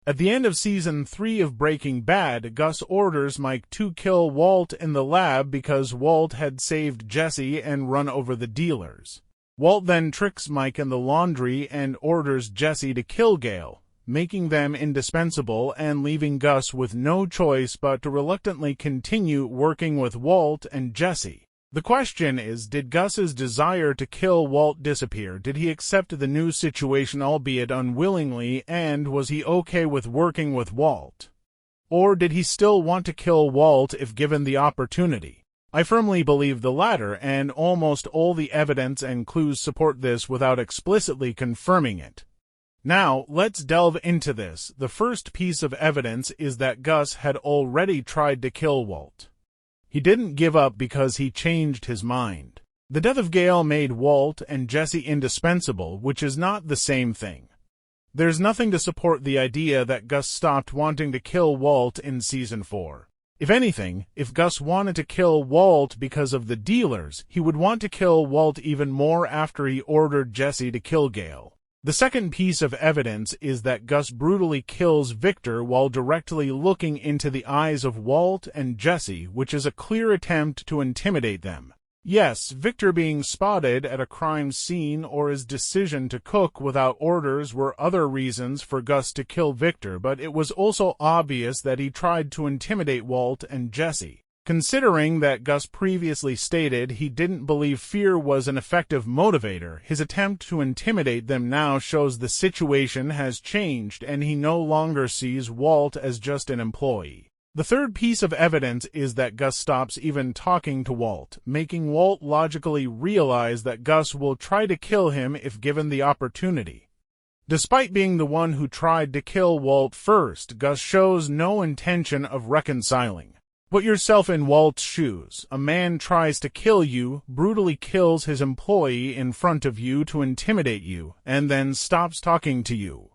At the end of Season 3 of Breaking Bad, Gus orders Mike to kill Walt in the lab because Walt had saved Jesse and run over the dealers. Walt then tricks Mike in the laundry and orders Jesse to kill Gale, making them indispensable and leaving Gus with no choice but to reluctantly continue working with Walt and Jesse. The question is, did Gus's desire to kill Walt disappear? Did he accept the new situation, albeit unwillingly, and was he okay with working with Walt? Or did he still want to kill Walt if given the opportunity? I firmly believe the latter, and almost all the evidence and clues support this without explicitly confirming it. Now, let's delve into this. The first piece of evidence is that Gus had already tried to kill Walt. He didn't give up because he changed his mind. The death of Gale made Walt and Jesse indispensable, which is not the same thing. There's nothing to support the idea that Gus stopped wanting to kill Walt in Season 4. If anything, if Gus wanted to kill Walt because of the dealers, he would want to kill Walt even more after he ordered Jesse to kill Gale. The second piece of evidence is that Gus brutally kills Victor while directly looking into the eyes of Walt and Jesse, which is a clear attempt to intimidate them. Yes, Victor being spotted at a crime scene or his decision to cook without orders were other reasons for Gus to kill Victor, but it was also obvious that he tried to intimidate Walt and Jesse. Considering that Gus previously stated he didn't believe fear was an effective motivator, his attempt to intimidate them now shows the situation has changed and he no longer sees Walt as just an employee. The third piece of evidence is that Gus stops even talking to Walt, making Walt logically realize that Gus will try to kill him if given the opportunity. Despite being the one who tried to kill Walt first, Gus shows no intention of reconciling. Put yourself in Walt's shoes. A man tries to kill you, brutally kills his employee in front of you to intimidate you, and then stops talking to you.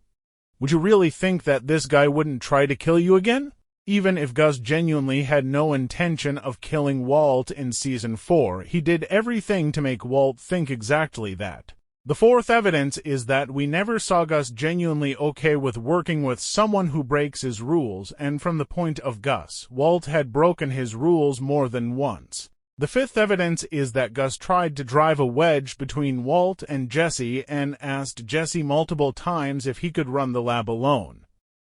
Would you really think that this guy wouldn't try to kill you again? Even if Gus genuinely had no intention of killing Walt in Season 4, he did everything to make Walt think exactly that. The fourth evidence is that we never saw Gus genuinely okay with working with someone who breaks his rules, and from the point of Gus, Walt had broken his rules more than once. The fifth evidence is that Gus tried to drive a wedge between Walt and Jesse and asked Jesse multiple times if he could run the lab alone.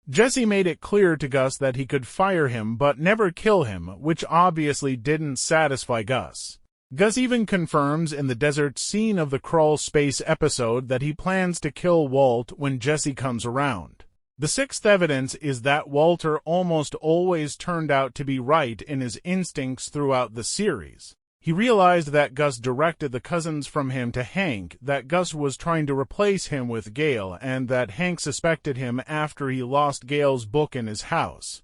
Jesse made it clear to Gus that he could fire him but never kill him, which obviously didn't satisfy Gus. Gus even confirms in the desert scene of the crawl space episode that he plans to kill Walt when Jesse comes around. The sixth evidence is that Walter almost always turned out to be right in his instincts throughout the series. He realized that Gus directed the cousins from him to Hank, that Gus was trying to replace him with Gale, and that Hank suspected him after he lost Gale's book in his house.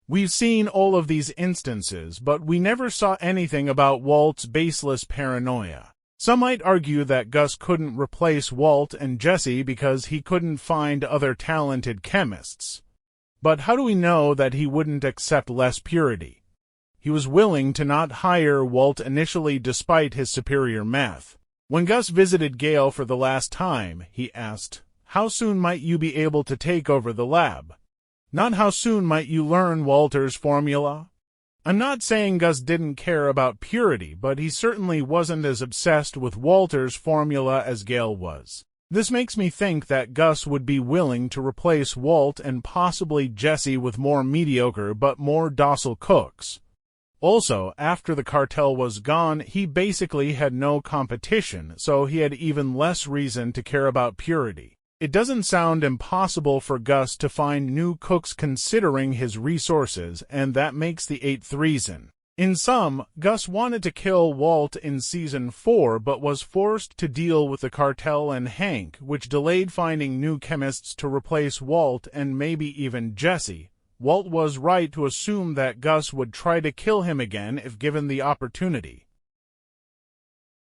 We've seen all of these instances, but we never saw anything about Walt's baseless paranoia. Some might argue that Gus couldn't replace Walt and Jesse because he couldn't find other talented chemists. But how do we know that he wouldn't accept less purity? He was willing to not hire Walt initially despite his superior math. When Gus visited Gale for the last time, he asked, "How soon might you be able to take over the lab?" Not how soon might you learn Walter's formula? I'm not saying Gus didn't care about purity, but he certainly wasn't as obsessed with Walter's formula as Gale was. This makes me think that Gus would be willing to replace Walt and possibly Jesse with more mediocre but more docile cooks. Also, after the cartel was gone, he basically had no competition, so he had even less reason to care about purity. It doesn't sound impossible for Gus to find new cooks considering his resources, and that makes the eighth reason. In sum, Gus wanted to kill Walt in Season 4 but was forced to deal with the cartel and Hank, which delayed finding new chemists to replace Walt and maybe even Jesse. Walt was right to assume that Gus would try to kill him again if given the opportunity.